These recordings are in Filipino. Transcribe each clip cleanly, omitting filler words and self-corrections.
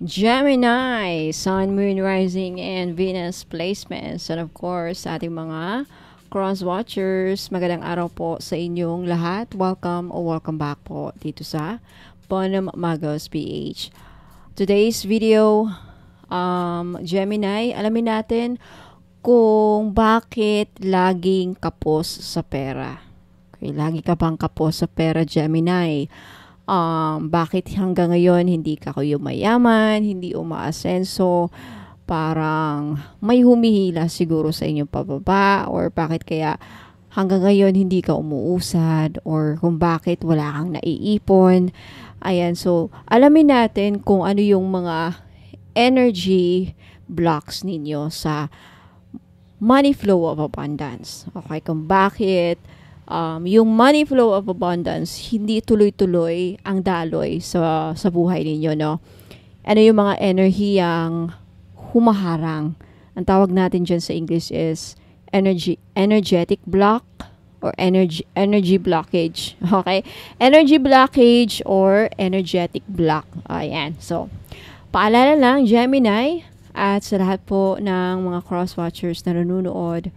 Gemini, Sun, Moon, Rising, and Venus placements. And of course, sa ating mga cross-watchers, magandang araw po sa inyong lahat. Welcome or welcome back po dito sa Bonum Magos PH. Today's video, Gemini, alamin natin kung bakit laging kapos sa pera. Okay, lagi ka bang kapos sa pera, Gemini? Bakit hanggang ngayon hindi ka kayo mayaman, hindi umaasenso, parang may humihila siguro sa inyong pababa, or bakit kaya hanggang ngayon hindi ka umuusad, or kung bakit wala kang naiipon. Ayan, so alamin natin kung ano yung mga energy blocks ninyo sa money flow of abundance. Okay, kung bakit yung money flow of abundance, hindi tuloy-tuloy ang daloy sa buhay ninyo, no? Ano yung mga enerhiyang humaharang? Ang tawag natin dyan sa English is energetic block or energy blockage. Okay? Energy blockage or energetic block. Ayan. So, paalala lang, Gemini, at sa lahat po ng mga cross-watchers na nanonood,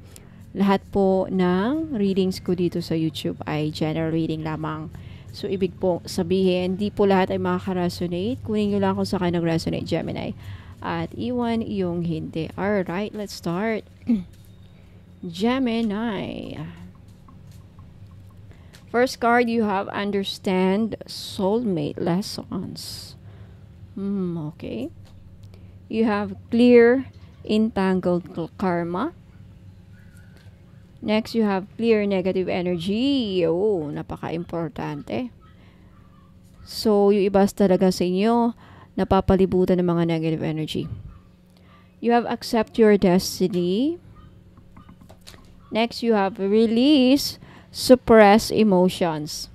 lahat po ng readings ko dito sa YouTube ay general reading lamang. So, ibig po sabihin, di po lahat ay makaka-resonate. Kunin nyo lang kung sa kayo nag-resonate, Gemini. At iwan yung hindi. Alright, let's start. Gemini. First card, you have Understand Soulmate Lessons. Okay. You have Clear Entangled Karma. Next, you have Clear Negative Energy. Oh, napaka-importante. So, yung iba talaga sa inyo, napapalibutan ng mga negative energy. You have Accept Your Destiny. Next, you have Release Suppress Emotions.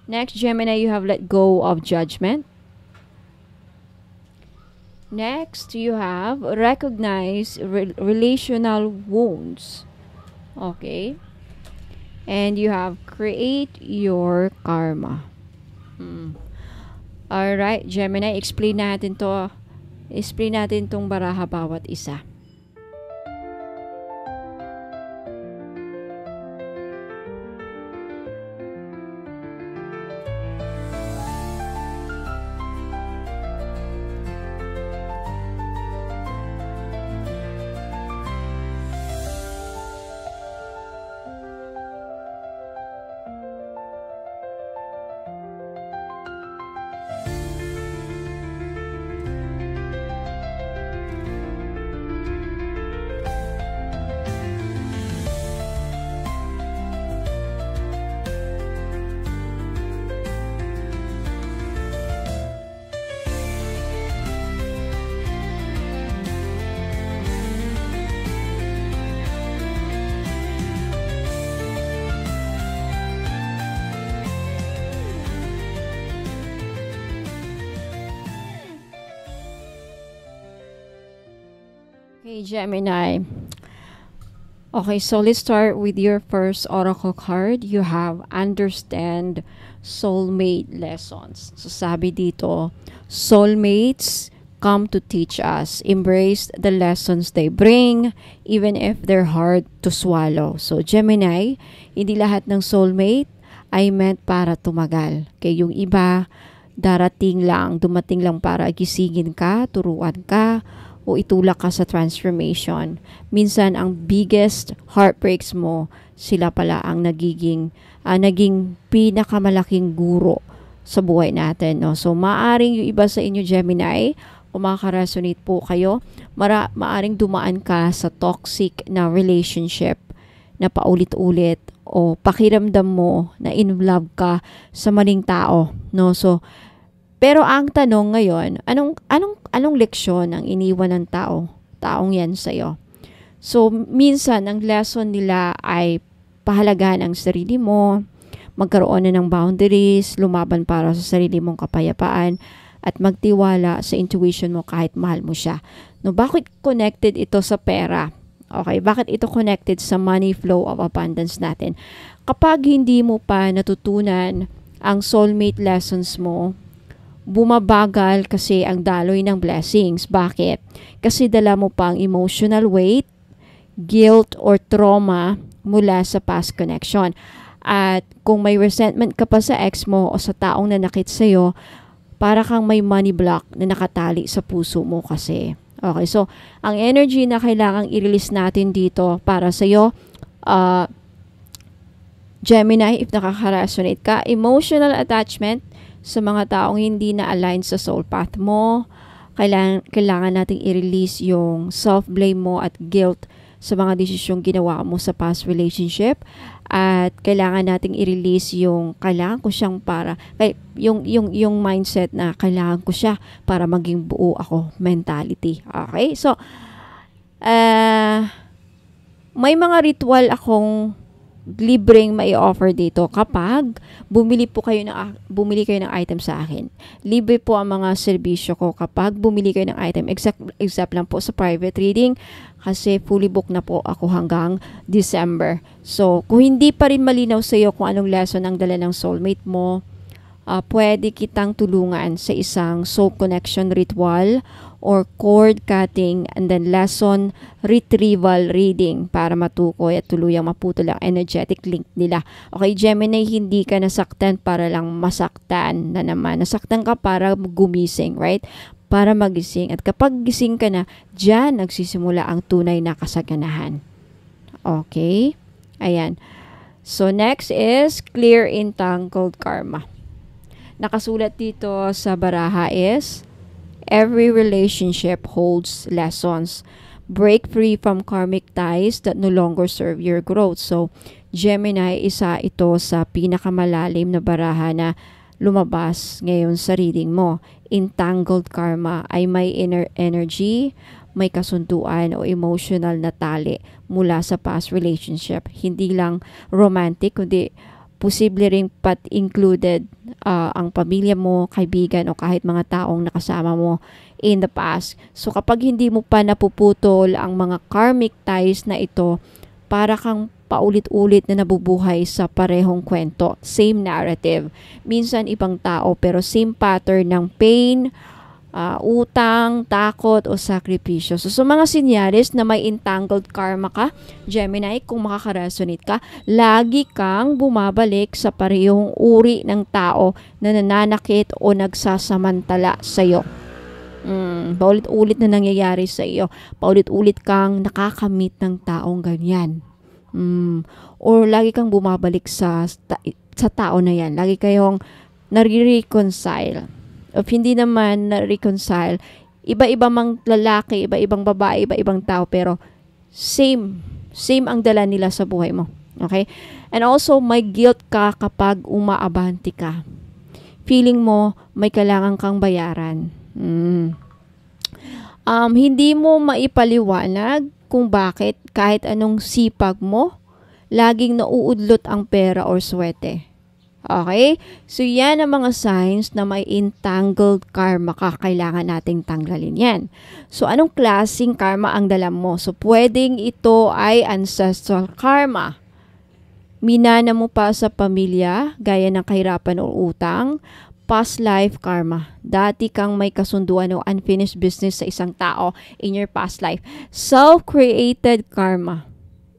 Next, Gemini, you have Let Go of Judgment. Next, you have Recognize Relational Wounds. Okay. And you have Create Your Karma. Alright, Gemini, explain natin to. Explain natin tong baraha bawat isa. Okay, Gemini. Okay, so let's start with your first oracle card. You have Understand Soulmate Lessons. So sabi dito, soulmates come to teach us. Embrace the lessons they bring, even if they're hard to swallow. So Gemini, hindi lahat ng soulmate ay meant para tumagal. Okay, yung iba, dumating lang para gisingin ka, turuan ka, o itulak ka sa transformation. Minsan, ang biggest heartbreaks mo, sila pala ang naging pinakamalaking guro sa buhay natin. No? So, maaring yung iba sa inyo, Gemini, kung makaka-resonate po kayo, maaring dumaan ka sa toxic na relationship na paulit-ulit, o pakiramdam mo na in love ka sa maling tao. No? So, pero ang tanong ngayon, anong leksyon ang iniwan ng taong yan sa'yo? So, minsan, ang lesson nila ay pahalagahan ang sarili mo, magkaroon na ng boundaries, lumaban para sa sarili mong kapayapaan, at magtiwala sa intuition mo kahit mahal mo siya. No, bakit connected ito sa pera? Okay, bakit ito connected sa money flow of abundance natin? Kapag hindi mo pa natutunan ang soulmate lessons mo, bumabagal kasi ang daloy ng blessings. Bakit? Kasi dala mo pang emotional weight, guilt, or trauma mula sa past connection. At kung may resentment ka pa sa ex mo o sa taong nanakit sa'yo, para kang may money block na nakatali sa puso mo kasi. Okay, so ang energy na kailangang i-release natin dito para sa'yo, Gemini, if nakaka-resonate ka, emotional attachment sa mga taong hindi na align sa soul path mo. Kailangan nating i-release yung self-blame mo at guilt sa mga desisyong ginawa mo sa past relationship. At kailangan nating i-release yung kailangan ko siyang para yung mindset na kailangan ko siya para maging buo ako mentality. Okay? So may mga ritual akong libreng mai-offer dito kapag bumili kayo ng item sa akin. Libre po ang mga serbisyo ko kapag bumili kayo ng item. Except lang po sa private reading kasi fully booked na po ako hanggang December. So, kung hindi pa rin malinaw sa iyo kung anong lesson ang dala ng soulmate mo, pwede kitang tulungan sa isang soul connection ritual or cord cutting and then lesson retrieval reading para matukoy at tuluyang maputol ang energetic link nila. Okay, Gemini, hindi ka nasaktan para lang masaktan na naman. Nasaktan ka para gumising, right? Para magising. At kapag gising ka na, dyan nagsisimula ang tunay na kasaganahan. Okay? Ayan. So, next is clear entangled karma. Nakasulat dito sa baraha is, every relationship holds lessons. Break free from karmic ties that no longer serve your growth. So, Gemini, isa ito sa pinakamalalim na baraha na lumabas ngayon sa reading mo. Entangled karma ay may inner energy, may kasunduan o emotional na tali mula sa past relationship. Hindi lang romantic, kundi posible ring included ang pamilya mo, kaibigan o kahit mga taong nakasama mo in the past. So kapag hindi mo pa napuputol ang mga karmic ties na ito, para kang paulit-ulit na nabubuhay sa parehong kwento, same narrative. Minsan ibang tao pero same pattern ng pain, utang, takot o sakripisyo. So, sa mga sinyalis na may entangled karma ka, Gemini, kung makaka-resonate ka, lagi kang bumabalik sa parehong uri ng tao na nananakit o nagsasamantala sa iyo. Paulit-ulit na nangyayari sa iyo. Paulit-ulit kang nakakamit ng taong ganyan. Or lagi kang bumabalik sa tao na yan. Lagi kayong nare-reconcile. Of hindi naman na-reconcile, iba-iba mang lalaki, iba-ibang babae, iba-ibang tao, pero same ang dala nila sa buhay mo. Okay? And also, may guilt ka kapag umaabante ka. Feeling mo, may kailangan kang bayaran. Hindi mo maipaliwanag kung bakit kahit anong sipag mo, laging nauudlot ang pera or swerte. Okay? So, yan ang mga signs na may entangled karma ka. Kailangan nating tanggalin yan. So, anong klaseng karma ang dala mo? So, pwedeng ito ay ancestral karma. Minana mo pa sa pamilya, gaya ng kahirapan o utang. Past life karma. Dati kang may kasunduan o unfinished business sa isang tao in your past life. Self-created karma.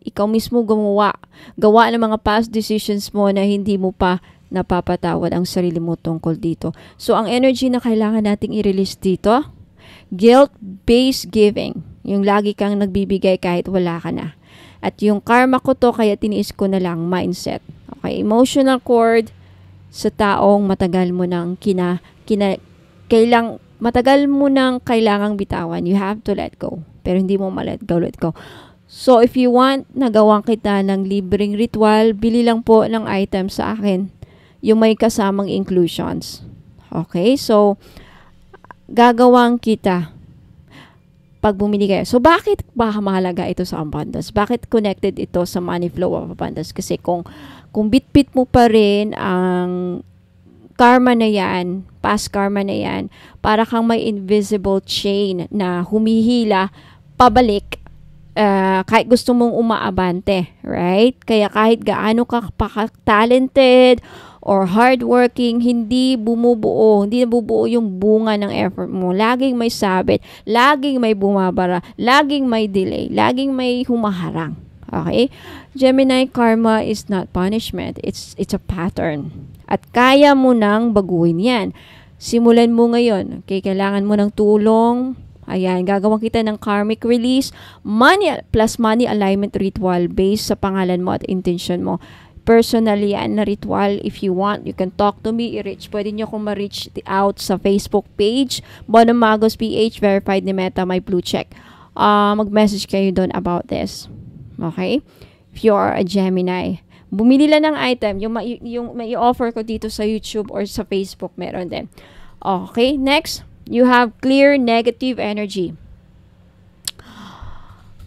Ikaw mismo gawa ng mga past decisions mo na hindi mo pa napapatawad ang sarili mo tungkol dito. So, ang energy na kailangan nating i-release dito, guilt-based giving. Yung lagi kang nagbibigay kahit wala ka na. At yung karma ko to, kaya tiniis ko na lang, mindset. Okay, emotional cord sa taong matagal mo nang matagal mo nang kailangang bitawan. You have to let go. Pero hindi mo let go. So, if you want, nagawang kita ng libreng ritual, bili lang po ng item sa akin. Yung may kasamang inclusions. Okay? So, gagawang kita pag bumili kayo. So, bakit ba mahalaga ito sa abundance? Bakit connected ito sa money flow of abundance? Kasi kung bit-bit mo pa rin ang karma na yan, past karma na yan, para kang may invisible chain na humihila pabalik kahit gusto mong umaabante, right? Kaya kahit gaano ka pa talented or hardworking, hindi nabubuo yung bunga ng effort mo. Laging may sabit, laging may bumabara, laging may delay, laging may humaharang. Okay? Gemini, karma is not punishment. It's a pattern. At kaya mo nang baguhin yan. Simulan mo ngayon. Okay? Kailangan mo ng tulong. Ayan, gagawa kita ng karmic release, money plus money alignment ritual based sa pangalan mo at intention mo. Personally, yan na ritual. If you want, you can talk to me. Pwede nyo akong ma-reach out sa Facebook page, Bono Magos PH, verified ni Meta, may blue check. Mag-message kayo doon about this. Okay? If you are a Gemini, bumili lang ng item. Yung may offer ko dito sa YouTube or sa Facebook, meron din. Okay, next. You have clear negative energy.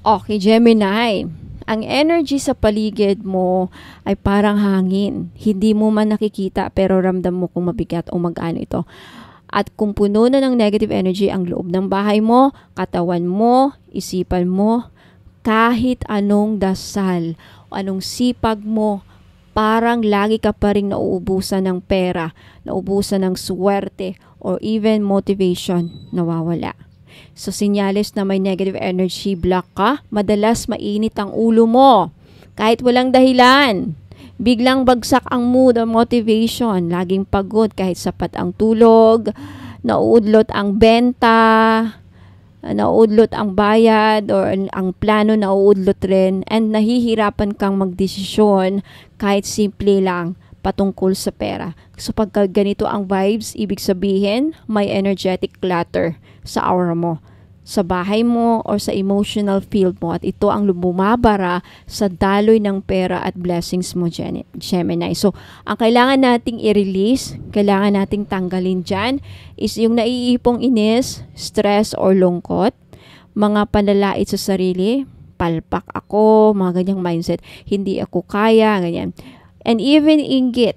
Okay, Gemini. Ang energy sa paligid mo ay parang hangin. Hindi mo man nakikita pero ramdam mo kung mabigat o magaan ito. At kung puno na ng negative energy ang loob ng bahay mo, katawan mo, isipan mo, kahit anong dasal o anong sipag mo, parang lagi ka pa rin nauubusan ng pera, nauubusan ng swerte, or even motivation, nawawala. So, sinyales na may negative energy block ka, madalas mainit ang ulo mo. Kahit walang dahilan. Biglang bagsak ang mood o motivation. Laging pagod kahit sapat ang tulog, nauudlot ang benta, nauudlot ang bayad, or ang plano nauudlot rin, and nahihirapan kang magdesisyon kahit simple lang patungkol sa pera. So pagka ganito ang vibes, ibig sabihin may energetic clutter sa aura mo, sa bahay mo, or sa emotional field mo, at ito ang bumabara sa daloy ng pera at blessings mo, Gemini. So ang kailangan nating i-release, kailangan nating tanggalin dyan is yung naiipong inis, stress or lungkot, mga panlalait sa sarili, palpak ako, mga ganyang mindset, hindi ako kaya, ganyan. And even inggit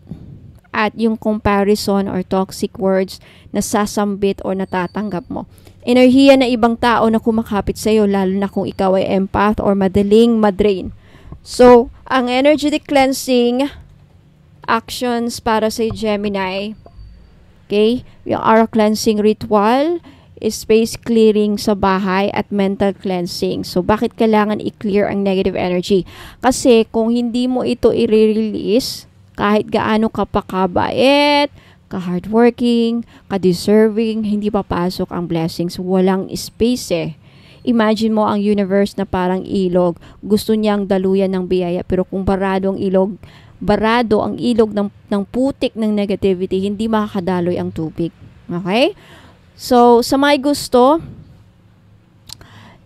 at yung comparison or toxic words na sasambit o natatanggap mo. Enerhiya na ibang tao na kumakapit sa iyo, lalo na kung ikaw ay empath or madaling madrain. So, ang energetic cleansing actions para sa Gemini, okay, yung aura cleansing ritual is space clearing sa bahay at mental cleansing. So, bakit kailangan i-clear ang negative energy? Kasi kung hindi mo ito i-release, kahit gaano ka pa kabait, ka-hardworking, ka-deserving, hindi papasok ang blessings. Walang space eh. Imagine mo ang universe na parang ilog. Gusto niyang daluyan ng biyaya, pero kung barado ang ilog ng putik ng negativity, hindi makakadaloy ang tubig. Okay? So, sa may gusto,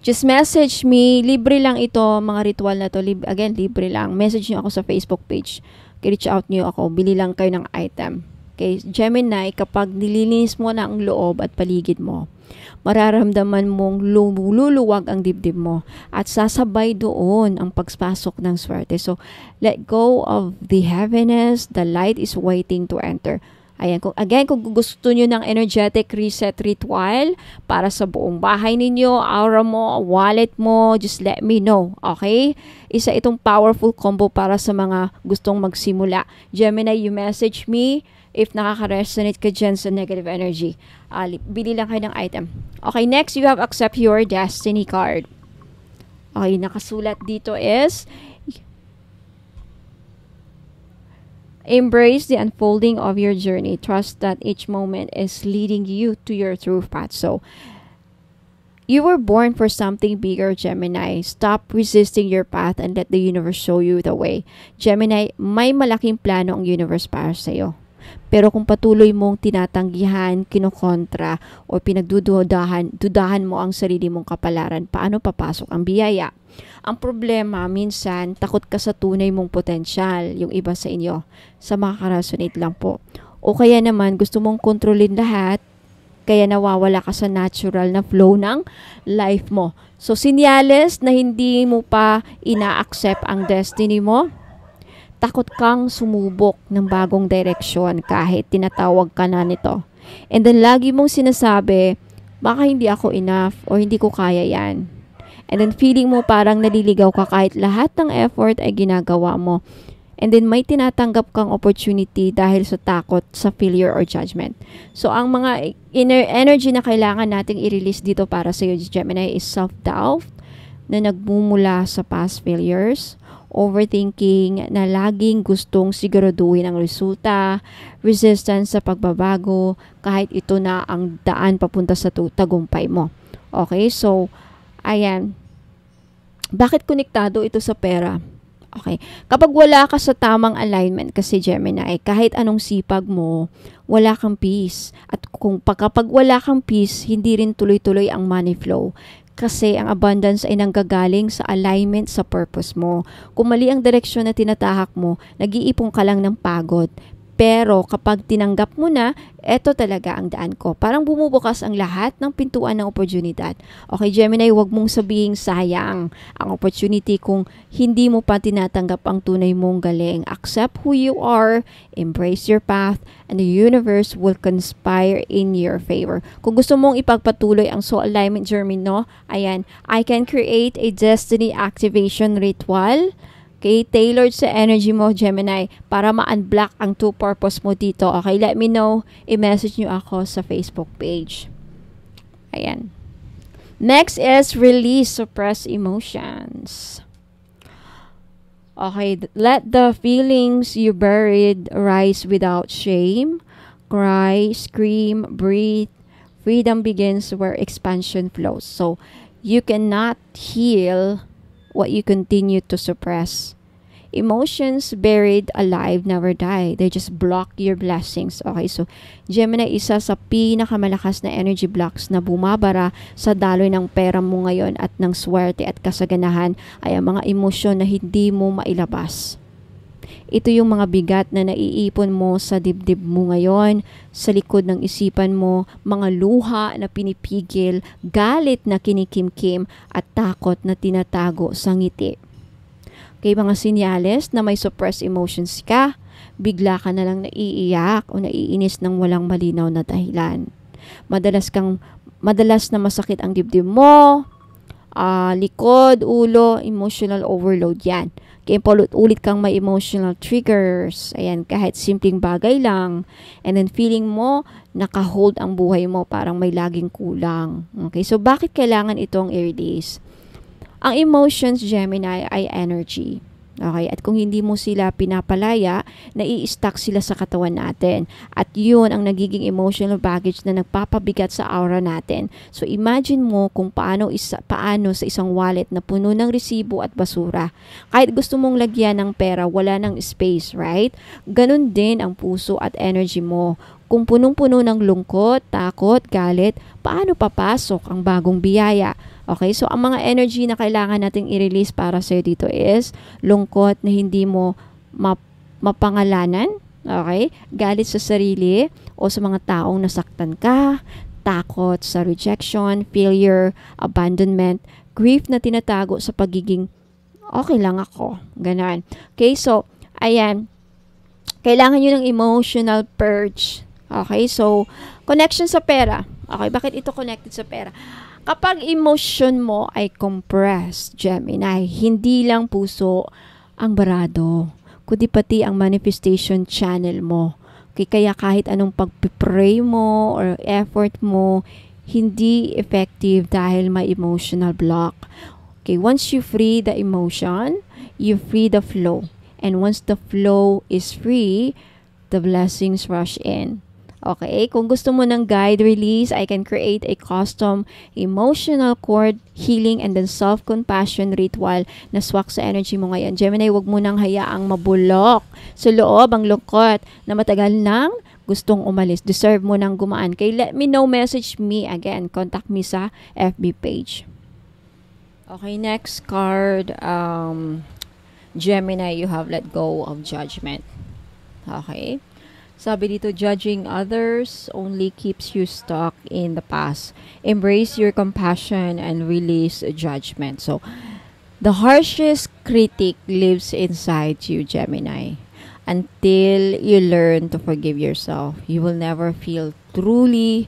just message me. Libre lang ito, mga ritual na to. Again, libre lang. Message nyo ako sa Facebook page. Reach out nyo ako. Bili lang kayo ng item. Okay, Gemini, kapag nililinis mo na ang loob at paligid mo, mararamdaman mong luluwag ang dibdib mo. At sasabay doon ang pagpasok ng swerte. So, let go of the heaviness. The light is waiting to enter. Ayan, kung gusto nyo ng energetic reset ritual para sa buong bahay ninyo, aura mo, wallet mo, just let me know, okay? Isa itong powerful combo para sa mga gustong magsimula. Gemini, you message me if nakaka-resonate ka dyan sa negative energy. Bili lang kayo ng item. Okay, next, you have accept your destiny card. Okay, nakasulat dito is embrace the unfolding of your journey. Trust that each moment is leading you to your true path. So, you were born for something bigger, Gemini. Stop resisting your path and let the universe show you the way. Gemini, may malaking plano ang universe para sa iyo. Pero kung patuloy mong tinatanggihan, kinokontra, o dudahan mo ang sarili mong kapalaran, paano papasok ang biyaya? Ang problema, minsan, takot ka sa tunay mong potensyal, yung iba sa inyo. Sa makaka-resonate lang po. O kaya naman, gusto mong kontrolin lahat, kaya nawawala ka sa natural na flow ng life mo. So, sinyales na hindi mo pa ina-accept ang destiny mo. Takot kang sumubok ng bagong direksyon kahit tinatawag ka na nito. And then, lagi mong sinasabi, baka hindi ako enough or hindi ko kaya yan. And then feeling mo parang naliligaw ka kahit lahat ng effort ay ginagawa mo. And then may tinatanggap kang opportunity dahil sa takot sa failure or judgment. So ang mga inner energy na kailangan nating i-release dito para sa iyo, Gemini, is self-doubt na nagmumula sa past failures, overthinking na laging gustong siguraduhin ang resulta, resistance sa pagbabago kahit ito na ang daan papunta sa tagumpay mo. Okay, so ayan. Bakit konektado ito sa pera? Okay, kapag wala ka sa tamang alignment kasi, Gemini, kahit anong sipag mo, wala kang peace. At kapag wala kang peace, hindi rin tuloy-tuloy ang money flow. Kasi ang abundance ay nanggagaling sa alignment sa purpose mo. Kung mali ang direksyon na tinatahak mo, nag-iipon ka lang ng pagod. Pero kapag tinanggap mo na, eto talaga ang daan ko. Parang bumubukas ang lahat ng pintuan ng oportunidad. Okay, Gemini, huwag mong sabihing sayang ang opportunity kung hindi mo pa tinatanggap ang tunay mong galing. Accept who you are, embrace your path, and the universe will conspire in your favor. Kung gusto mong ipagpatuloy ang soul alignment journey, no? Ayan, I can create a destiny activation ritual. Okay, tailored sa energy mo, Gemini, para ma-unblock ang two purpose mo dito. Okay, let me know. I-message nyo ako sa Facebook page. Ayan. Next is release suppressed emotions. Okay, let the feelings you buried rise without shame. Cry, scream, breathe. Freedom begins where expansion flows. So, you cannot heal what you continue to suppress. Emotions buried alive never die. They just block your blessings. Okay, so Gemini, isa sa pinakamalakas na energy blocks na bumabara sa daloy ng pera mo ngayon at ng swerte at kasaganahan ay ang mga emosyon na hindi mo mailabas. Ito yung mga bigat na naiipon mo sa dibdib mo ngayon, sa likod ng isipan mo, mga luha na pinipigil, galit na kinikimkim, at takot na tinatago sa ngiti. Okay, mga sinyales na may suppressed emotions ka, bigla ka na lang naiiyak o naiinis ng walang malinaw na dahilan. Madalas na masakit ang dibdib mo, likod, ulo, emotional overload yan. Kaya paulit-ulit kang may emotional triggers. Ayan, kahit simpleng bagay lang. And then feeling mo, naka-hold ang buhay mo, parang may laging kulang. Okay, so bakit kailangan itong i-release? Ang emotions, Gemini, ay energy. Okay, at kung hindi mo sila pinapalaya, nai-stuck sila sa katawan natin. At yun ang nagiging emotional baggage na nagpapabigat sa aura natin. So imagine mo kung paano sa isang wallet na puno ng resibo at basura. Kahit gusto mong lagyan ng pera, wala ng space, right? Ganun din ang puso at energy mo. Kung punong-puno ng lungkot, takot, galit, paano papasok ang bagong biyaya? Okay, so ang mga energy na kailangan nating i-release para sa'yo dito is lungkot na hindi mo mapangalanan, okay? Galit sa sarili o sa mga taong nasaktan ka, takot sa rejection, failure, abandonment, grief na tinatago sa pagiging okay lang ako, ganon. Okay, so ayan, kailangan nyo ng emotional purge. Okay, so connection sa pera. Okay, bakit ito connected sa pera? Kapag emotion mo ay compressed, Gemini, hindi lang puso ang barado, kundi pati ang manifestation channel mo. Okay, kaya kahit anong pag-pray mo or effort mo, hindi effective dahil may emotional block. Okay, once you free the emotion, you free the flow. And once the flow is free, the blessings rush in. Okay, kung gusto mo ng guide release, I can create a custom emotional cord healing and then self-compassion ritual na swak sa energy mo ngayon. Gemini, wag mo nang hayaang mabulok sa loob ang lungkot na matagal nang gustong umalis. Deserve mo nang gumaan. Okay, let me know, message me again. Contact me sa FB page. Okay, next card. Gemini, you have let go of judgment. Okay. Sabi dito, judging others only keeps you stuck in the past. Embrace your compassion and release judgment. So, the harshest critic lives inside you, Gemini. Until you learn to forgive yourself, you will never feel truly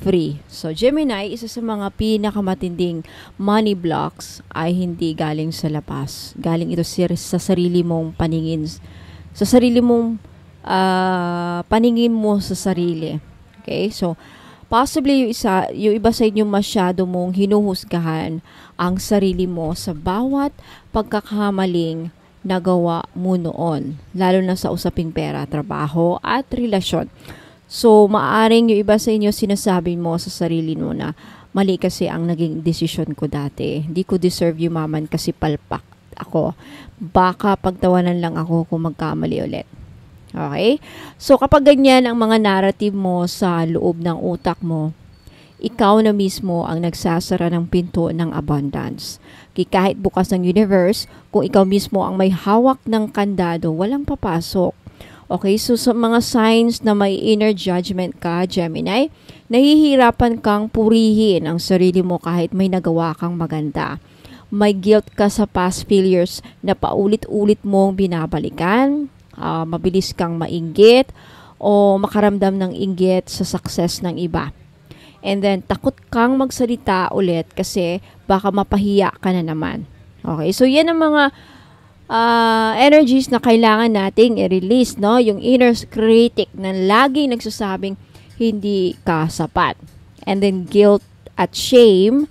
free. So, Gemini, isa sa mga pinakamatinding money blocks ay hindi galing sa labas. Galing ito sa sarili mong paningin Sa sarili mong paningin mo sa sarili. Okay? So, possibly yung iba sa inyo masyado mong hinuhusgahan ang sarili mo sa bawat pagkakamaling nagawa mo noon, lalo na sa usaping pera, trabaho, at relasyon. So, maaring yung iba sa inyo sinasabi mo sa sarili mo na mali kasi ang naging desisyon ko dati. Hindi ko deserve yumaman kasi palpak ako. Baka pagtawanan lang ako kung magkamali ulit. Okay? So, kapag ganyan ang mga narrative mo sa loob ng utak mo, ikaw na mismo ang nagsasara ng pinto ng abundance. Kahit bukas ng universe, kung ikaw mismo ang may hawak ng kandado, walang papasok. Okay, so sa mga signs na may inner judgment ka, Gemini, nahihirapan kang purihin ang sarili mo kahit may nagawa kang maganda. May guilt ka sa past failures na paulit-ulit mong binabalikan, mabilis kang mainggit o makaramdam ng inggit sa success ng iba. And then, takot kang magsalita ulit kasi baka mapahiya ka na naman. Okay, so yan ang mga energies na kailangan nating i-release, no? Yung inner critic na laging nagsasabing hindi ka sapat. And then, guilt at shame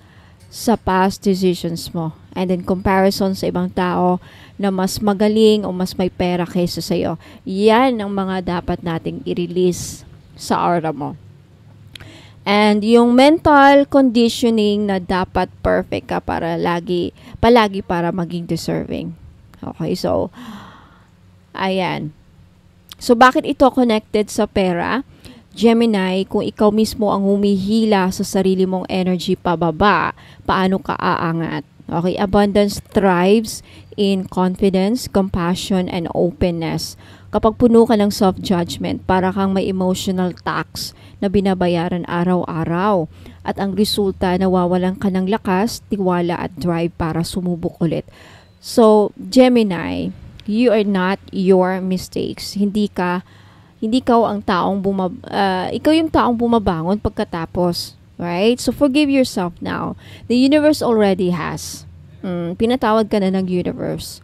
sa past decisions mo. And then, comparison sa ibang tao na mas magaling o mas may pera kaysa sa'yo. Yan ang mga dapat nating i-release sa aura mo. And yung mental conditioning na dapat perfect ka para palagi para maging deserving. Okay, so, ayan. So, bakit ito connected sa pera? Gemini, kung ikaw mismo ang humihila sa sarili mong energy pababa, paano ka aangat? Okay, abundance thrives in confidence, compassion, and openness. Kapag puno ka ng self-judgment, para kang may emotional tax na binabayaran araw-araw. At ang resulta, nawawalan ka ng lakas, tiwala at drive para sumubok ulit. So, Gemini, you are not your mistakes. Hindi ka ang taong ikaw yung taong bumabangon pagkatapos. Right? So, forgive yourself now. The universe already has. Pinatawad ka na ng universe.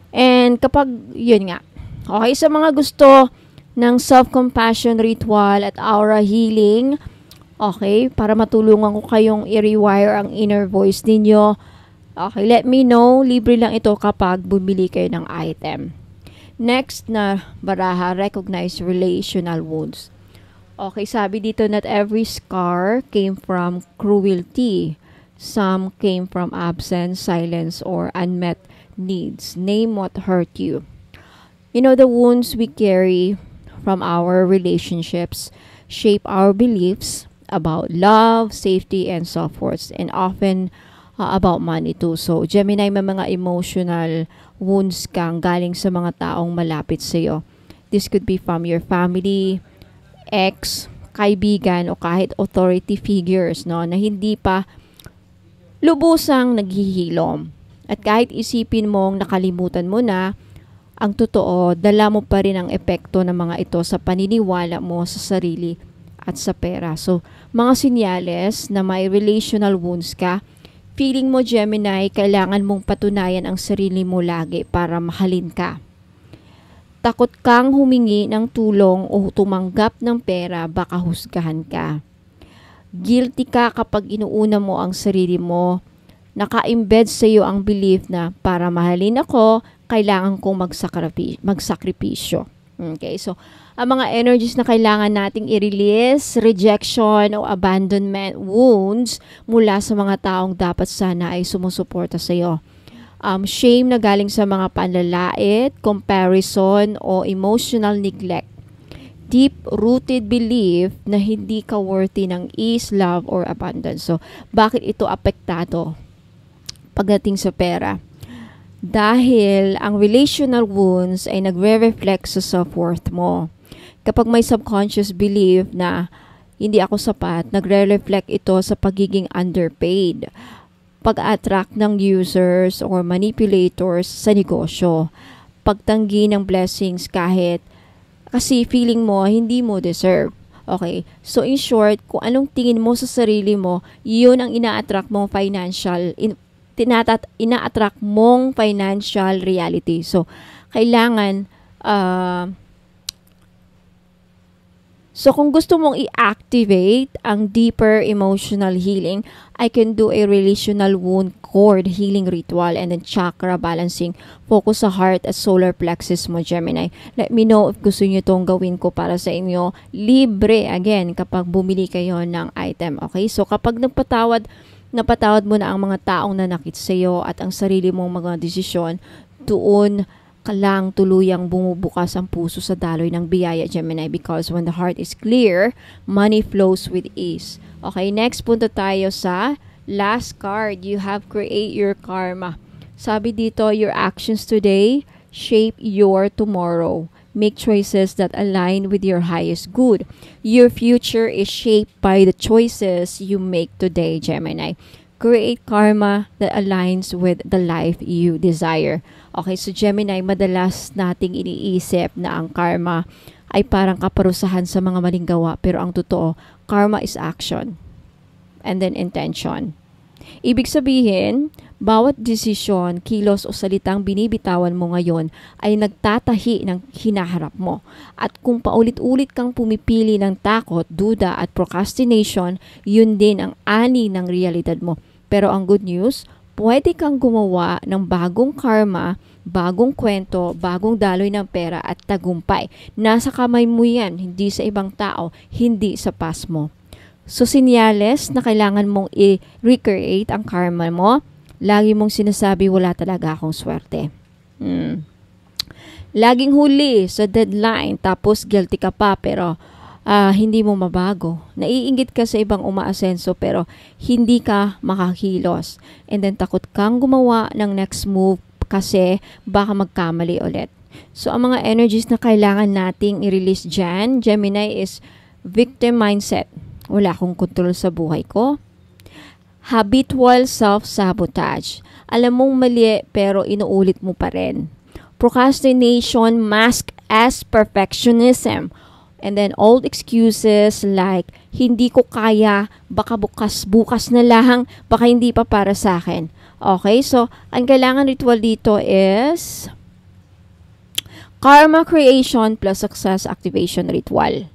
And kapag, yun nga, okay, sa mga gusto ng self-compassion ritual at aura healing, okay, para matulungan ko kayong i-rewire ang inner voice ninyo, okay, let me know. Libre lang ito kapag bumili kayo ng item. Next na baraha, recognize relational wounds. Okay, sabi dito, not every scar came from cruelty. Some came from absence, silence, or unmet needs. Name what hurt you. You know, the wounds we carry from our relationships shape our beliefs about love, safety, and self-worth, and often about money too. So, Gemini, may mga emotional wounds kang galing sa mga taong malapit sa iyo. This could be from your family, ex, kaibigan, o kahit authority figures, no, na hindi pa lubusang naghihilom. At kahit isipin mong nakalimutan mo na, ang totoo, dala mo pa rin ang epekto ng mga ito sa paniniwala mo sa sarili at sa pera. So, mga sinyales na may relational wounds ka, feeling mo, Gemini, kailangan mong patunayan ang sarili mo lagi para mahalin ka. Takot kang humingi ng tulong o tumanggap ng pera, baka husgahan ka. Guilty ka kapag inuuna mo ang sarili mo. Naka-embed sa iyo ang belief na para mahalin ako, kailangan kong magsakripisyo. Okay, so ang mga energies na kailangan nating i-release, rejection o abandonment wounds mula sa mga taong dapat sana ay sumusuporta sa iyo. Shame na galing sa mga panlalait, comparison o emotional neglect. Deep-rooted belief na hindi ka worthy ng ease, love, or abundance. So, bakit ito apektado pagdating sa pera? Dahil ang relational wounds ay nagre-reflect sa self-worth mo. Kapag may subconscious belief na hindi ako sapat, nagre-reflect ito sa pagiging underpaid, pag-attract ng users or manipulators sa negosyo, pagtanggi ng blessings kasi feeling mo hindi mo deserve. Okay, so in short, kung anong tingin mo sa sarili mo, yun ang ina-attract mong ina-attract mong financial reality. So, kailangan Uh, So, kung gusto mong i-activate ang deeper emotional healing, I can do a relational wound cord healing ritual and then chakra balancing. Focus sa heart at solar plexus mo, Gemini. Let me know if gusto nyo itong gawin ko para sa inyo. Libre, again, kapag bumili kayo ng item. Okay? So, kapag napatawad mo na ang mga taong nanakit sa iyo at ang sarili mong mga desisyon, doon ka lang tuluyang bumubukas ang puso sa daloy ng biyaya, Gemini, because when the heart is clear, money flows with ease. Okay, next punta tayo sa last card. You have create your karma. Sabi dito, your actions today shape your tomorrow. Make choices that align with your highest good. Your future is shaped by the choices you make today, Gemini. Create karma that aligns with the life you desire. Okay, so Gemini, madalas nating iniisip na ang karma ay parang kaparusahan sa mga maling gawa. Pero ang totoo, karma is action and then intention. Ibig sabihin, bawat desisyon, kilos o salitang binibitawan mo ngayon ay nagtatahi ng hinaharap mo. At kung paulit-ulit kang pumipili ng takot, duda at procrastination, yun din ang ani ng realidad mo. Pero ang good news, pwede kang gumawa ng bagong karma, bagong kwento, bagong daloy ng pera at tagumpay. Nasa kamay mo yan, hindi sa ibang tao, hindi sa past mo. So, sinyales na kailangan mong i-recreate ang karma mo. Lagi mong sinasabi, wala talaga akong swerte. Laging huli sa deadline, tapos guilty ka pa, pero hindi mo mabago. Naiinggit ka sa ibang umaasenso, pero hindi ka makakilos. And then, takot kang gumawa ng next move kasi baka magkamali ulit. So, ang mga energies na kailangan nating i-release dyan, Gemini, is victim mindset. Wala akong kontrol sa buhay ko. Habitual self-sabotage. Alam mong mali pero inuulit mo pa rin. Procrastination masked as perfectionism. And then old excuses like, hindi ko kaya, baka bukas na lang, baka hindi pa para sa akin. Okay, so ang kailangan ritual dito is karma creation plus success activation ritual.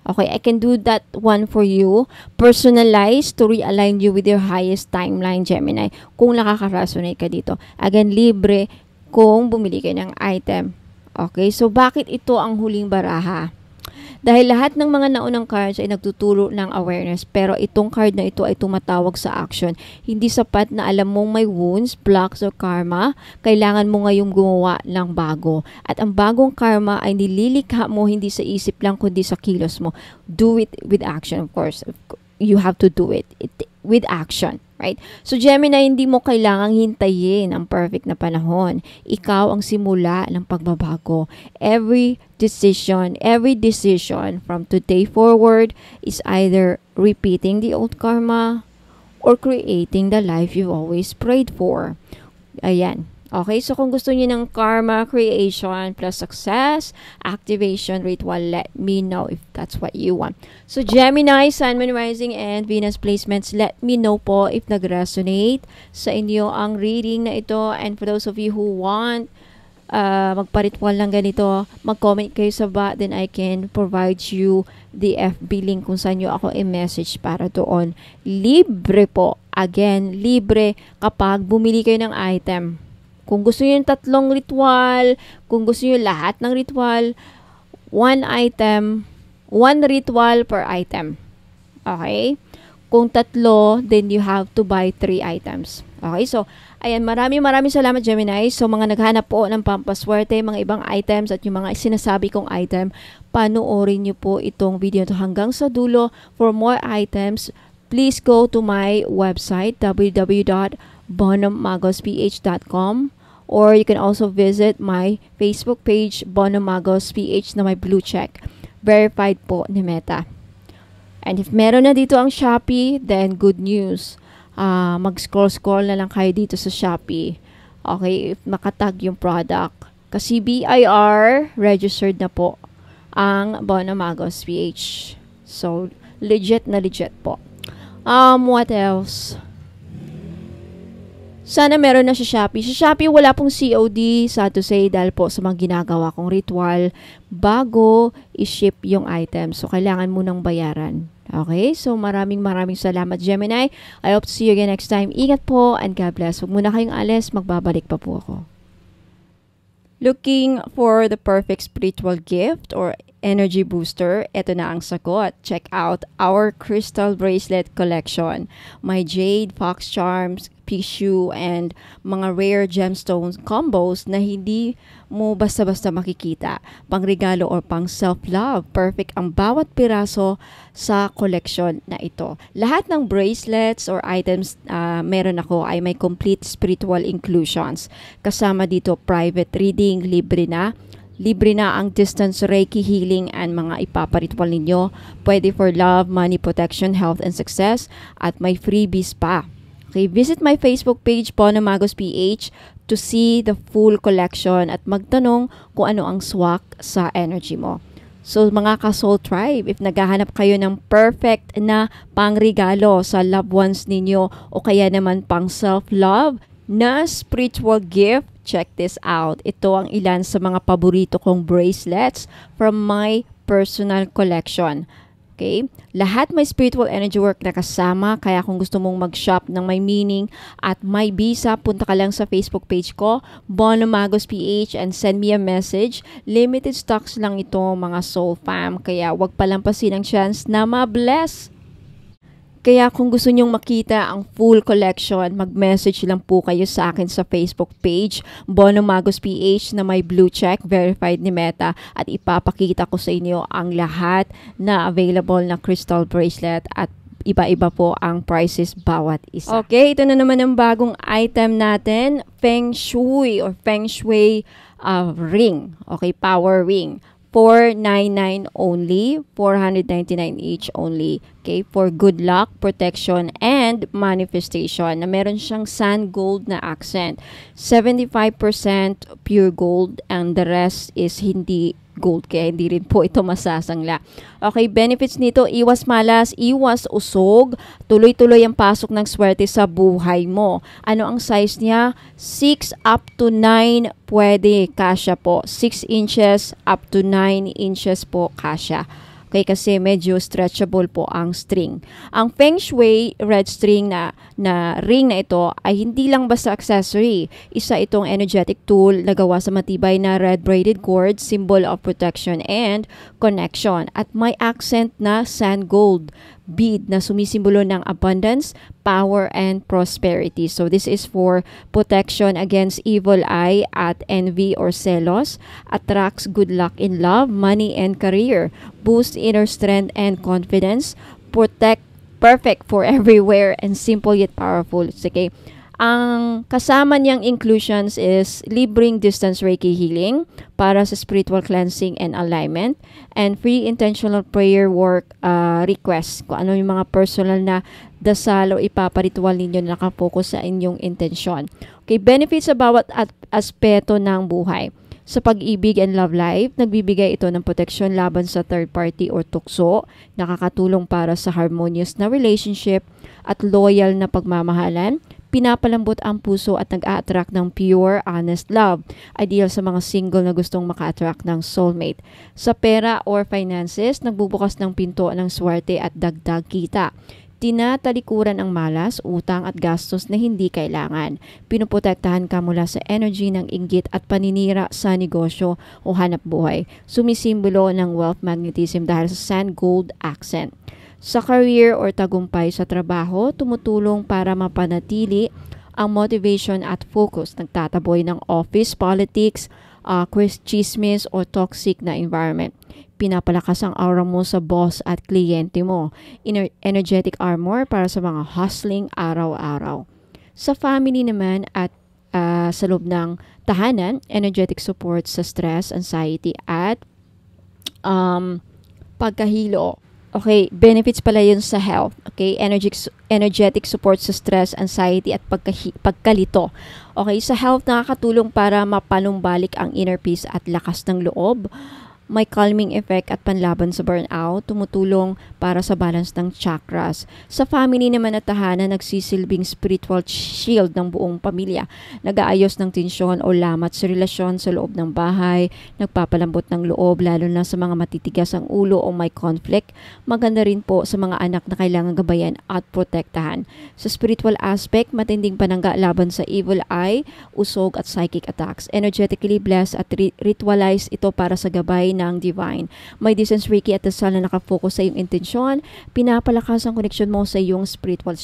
Okay, I can do that one for you. Personalized to realign you with your highest timeline, Gemini. Kung nakaka-resonate ka dito. Again, libre kung bumili kayo ng item. Okay, so bakit ito ang huling baraha? Dahil lahat ng mga naunang cards ay nagtuturo ng awareness, pero itong card na ito ay tumatawag sa action. Hindi sapat na alam mong may wounds, blocks, or karma. Kailangan mo ngayong gumawa ng bago. At ang bagong karma ay nililikha mo hindi sa isip lang kundi sa kilos mo. Do it with action, of course. You have to do it with action. Right? So, Gemini, hindi mo kailangang hintayin ang perfect na panahon. Ikaw ang simula ng pagbabago. Every decision from today forward is either repeating the old karma or creating the life you've always prayed for. Ayan. Okay, so kung gusto niyo ng karma creation plus success activation ritual, let me know if that's what you want. So Gemini, Sun, Moon, Rising, and Venus placements, let me know po if nag-resonate sa inyo ang reading na ito. And for those of you who want magpa-ritual ng ganito, mag-comment kayo sa baba, then I can provide you the FB link kung saan nyo ako i-message para doon. Libre po. Again, libre kapag bumili kayo ng item. Kung gusto niyo yung 3 ritual, kung gusto niyo lahat ng ritual, 1 ritual per item. Okay? Kung 3, then you have to buy 3 items. Okay? So, ayan, maraming salamat, Gemini. So, mga naghanap po ng pampaswerte, mga ibang items at yung mga sinasabi kong item, panoorin niyo po itong video to hanggang sa dulo. For more items, please go to my website, www.bonomagosph.com, or you can also visit my Facebook page, Bonomagosph, na may blue check. Verified po ni Meta. And if meron na dito ang Shopee, then good news. Mag-scroll na lang kayo dito sa Shopee. Okay, if nakatag yung product. Kasi BIR, registered na po ang Bonomagosph. So, legit na legit po. What else? Sana meron na sa Shopee. Sa Shopee, wala pong COD, sad to say, dahil po sa mga ginagawa kong ritual bago i-ship yung item. So, kailangan mo nang bayaran. Okay? So, maraming salamat, Gemini. I hope to see you again next time. Ingat po and God bless. Huwag muna kayong alis. Magbabalik pa po ako. Looking for the perfect spiritual gift or energy booster? Ito na ang sagot. Check out our crystal bracelet collection. My jade, fox charms, tissue, and mga rare gemstones combos na hindi mo basta-basta makikita. Pangregalo or pang self-love. Perfect ang bawat piraso sa collection na ito. Lahat ng bracelets or items meron ako ay may complete spiritual inclusions. Kasama dito private reading, libre na ang distance Reiki healing and mga ipaparitual ninyo. Pwede for love, money, protection, health, and success. At may freebies pa. Okay, visit my Facebook page, Bono Magos PH, to see the full collection at magtanong kung ano ang swak sa energy mo. So mga ka-Soul Tribe, if naghahanap kayo ng perfect na pangregalo sa loved ones ninyo o kaya naman pang self-love na spiritual gift, check this out. Ito ang ilan sa mga paborito kong bracelets from my personal collection. Okay? Lahat may spiritual energy work na kasama, kaya kung gusto mong mag-shop ng may meaning at may visa, punta ka lang sa Facebook page ko, Bono Magos PH, and send me a message. Limited stocks lang ito, mga soul fam, kaya wag palampasin ang chance na ma-bless. Kaya kung gusto nyong makita ang full collection, mag-message lang po kayo sa akin sa Facebook page, Bono Magos PH, na may blue check, verified ni Meta, at ipapakita ko sa inyo ang lahat na available na crystal bracelet at iba-iba po ang prices bawat isa. Okay, ito na naman ang bagong item natin, Feng Shui or Feng Shui ring. Okay, power ring. $499 only, $499 each only. Okay, for good luck, protection, and manifestation. Na meron siyang sand gold na accent. 75% pure gold and the rest is hindi gold, kaya hindi rin po ito masasangla. Okay, benefits nito, iwas malas, iwas usog, tuloy-tuloy ang pasok ng swerte sa buhay mo. Ano ang size niya? 6 up to 9 pwede, kasya po. 6 inches up to 9 inches po kasya. Okay, kasi medyo stretchable po ang string. Ang Feng Shui red string na ring na ito ay hindi lang basta accessory. Isa itong energetic tool na gawa sa matibay na red braided cord, symbol of protection and connection. At may accent na sand gold bead na sumisimbolo ng abundance, power, and prosperity. So this is for protection against evil eye at envy or celos, attracts good luck in love, money, and career, boost inner strength and confidence, perfect for everywhere, and simple yet powerful. Okay. Ang kasama niyang inclusions is libreng distance Reiki healing para sa spiritual cleansing and alignment, and free intentional prayer work request. Kung ano yung mga personal na dasal o ipaparitual ninyo na nakapokus sa inyong intensyon. Okay, benefits sa bawat aspeto ng buhay. Sa pag-ibig and love life, nagbibigay ito ng proteksyon laban sa third party or tukso, nakakatulong para sa harmonious na relationship at loyal na pagmamahalan, pinapalambot ang puso at nag-a-attract ng pure, honest love. Ideal sa mga single na gustong maka-attract ng soulmate. Sa pera or finances, nagbubukas ng pinto ng swerte at dagdag kita. Tinatalikuran ang malas, utang at gastos na hindi kailangan. Pinuprotektahan ka mula sa energy ng inggit at paninira sa negosyo o hanap buhay. Sumisimbolo ng wealth magnetism dahil sa sand gold accent. Sa career or tagumpay sa trabaho, tumutulong para mapanatili ang motivation at focus. Nagtataboy ng office politics, chismis o toxic na environment. Pinapalakas ang aura mo sa boss at kliyente mo. Energetic armor para sa mga hustling araw-araw. Sa family naman at sa loob ng tahanan, energetic support sa stress, anxiety at pagkahilo. Okay, benefits pala yun sa health. Okay, energetic support sa stress, anxiety at pagkalito. Okay, sa health nakakatulong para mapanumbalik ang inner peace at lakas ng loob. may calming effect at panlaban sa burnout, tumutulong para sa balance ng chakras. Sa family naman na tahanan, nagsisilbing spiritual shield ng buong pamilya. Nag-aayos ng tensyon o lamat sa relasyon sa loob ng bahay, nagpapalambot ng loob lalo na sa mga matitigas ang ulo o may conflict. Maganda rin po sa mga anak na kailangan gabayan at protektahan. Sa spiritual aspect, matinding panangga laban sa evil eye, usog at psychic attacks. Energetically blessed at ritualize ito para sa gabay ng divine. May distance Reiki at dasal na nakafocus sa iyong intensyon, pinapalakas ang connection mo sa iyong spiritual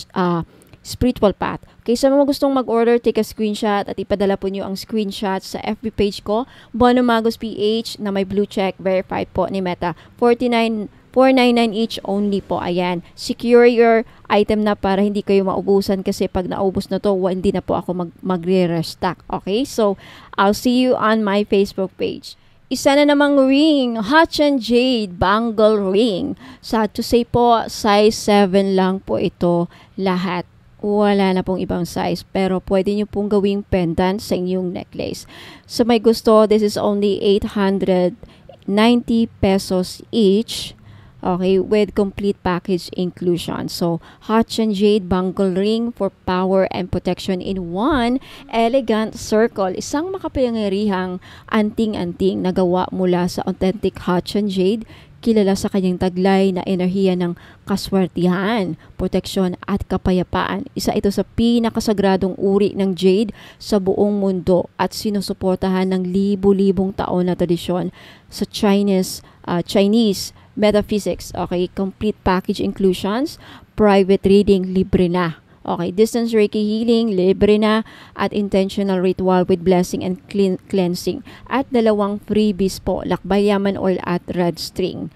path. Okay, sa mga gustong mag-order, take a screenshot at ipadala po nyo ang screenshot sa FB page ko, Bono Magos PH, na may blue check, verified po ni Meta. 499 each only po. Ayan. Secure your item na para hindi kayo maubusan kasi pag naubos na to, hindi na po ako magre-restock. Okay? So, I'll see you on my Facebook page. Isa na namang ring, Hachan Jade Bangle Ring. Sad to say po, size 7 lang po ito lahat. Wala na pong ibang size, pero pwede nyo pong gawing pendant sa inyong necklace. So may gusto, this is only 890 pesos each. Okay, with complete package inclusion. So, Hachan Jade Bangle Ring for power and protection in one elegant circle. Isang makapangyarihang anting-anting na gawa mula sa authentic Hachan Jade, kilala sa kanyang taglay na enerhiya ng kaswertihan, proteksyon at kapayapaan. Isa ito sa pinakasagradong uri ng jade sa buong mundo at sinusuportahan ng libu-libong taon na tradisyon sa Chinese metaphysics. Okay, complete package inclusions, private reading, libre na. Okay, distance Reiki healing, libre na, at intentional ritual with blessing and cleansing. At dalawang freebies po, lakbay yaman oil at red string.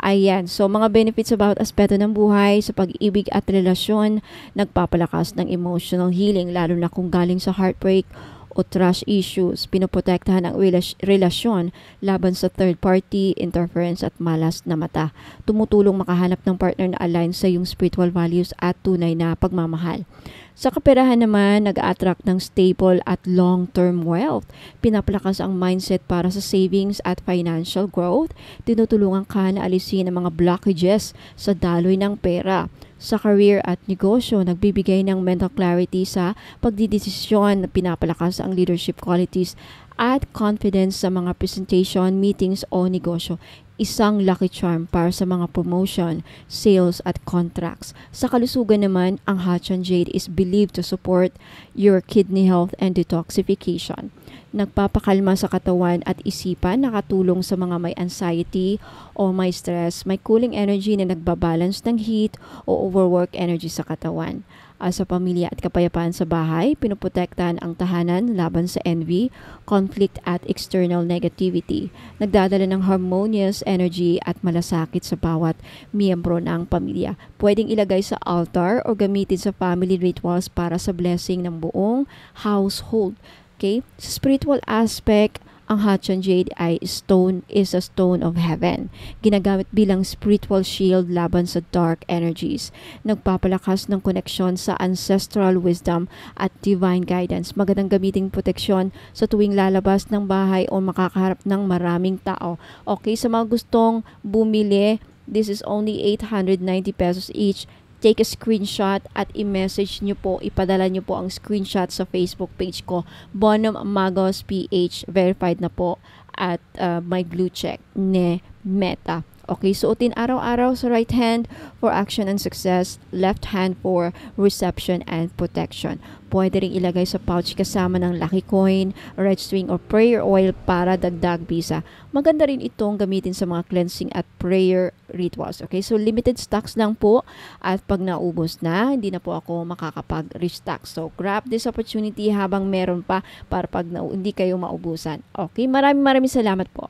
Ayan, so mga benefits about aspeto ng buhay sa pag-ibig at relasyon, nagpapalakas ng emotional healing lalo na kung galing sa heartbreak o trust issues, pinoprotektahan ang relasyon laban sa third party, interference at malas na mata. Tumutulong makahanap ng partner na align sa iyong spiritual values at tunay na pagmamahal. Sa kaperahan naman, nag-attract ng stable at long-term wealth. Pinapalakas ang mindset para sa savings at financial growth. Tinutulungan ka na alisin ang mga blockages sa daloy ng pera. Sa career at negosyo, nagbibigay ng mental clarity sa pagdidesisyon, pinapalakas ang leadership qualities at confidence sa mga presentation, meetings o negosyo. Isang lucky charm para sa mga promotion, sales at contracts. Sa kalusugan naman, ang Hachan Jade is believed to support your kidney health and detoxification. Nagpapakalma sa katawan at isipan, nakatulong sa mga may anxiety o may stress, may cooling energy na nagbabalance ng heat o overwork energy sa katawan. Sa pamilya at kapayapaan sa bahay, pinoprotektahan ang tahanan laban sa envy, conflict at external negativity. Nagdadala ng harmonious energy at malasakit sa bawat miyembro ng pamilya. Pwedeng ilagay sa altar o gamitin sa family rituals para sa blessing ng buong household. Okay? Sa spiritual aspect, ang Hachan Jade is a stone of heaven. Ginagamit bilang spiritual shield laban sa dark energies. Nagpapalakas ng koneksyon sa ancestral wisdom at divine guidance. Magandang gamiting proteksyon sa tuwing lalabas ng bahay o makakaharap ng maraming tao. Okay, sa mga gustong bumili, this is only 890 pesos each. Take a screenshot at i-message nyo po, ipadala nyo po ang screenshot sa Facebook page ko, Bono Magos PH, verified na po at may blue check ni Meta. Okay, suotin araw-araw sa right hand for action and success, left hand for reception and protection. Pwede rin ilagay sa pouch kasama ng lucky coin, red string or prayer oil para dagdag bisa. Maganda rin itong gamitin sa mga cleansing at prayer rituals. Okay, so limited stocks lang po at pag naubos na, hindi na po ako makakapag-restock. So grab this opportunity habang meron pa para pag hindi kayo maubusan. Okay, maraming salamat po.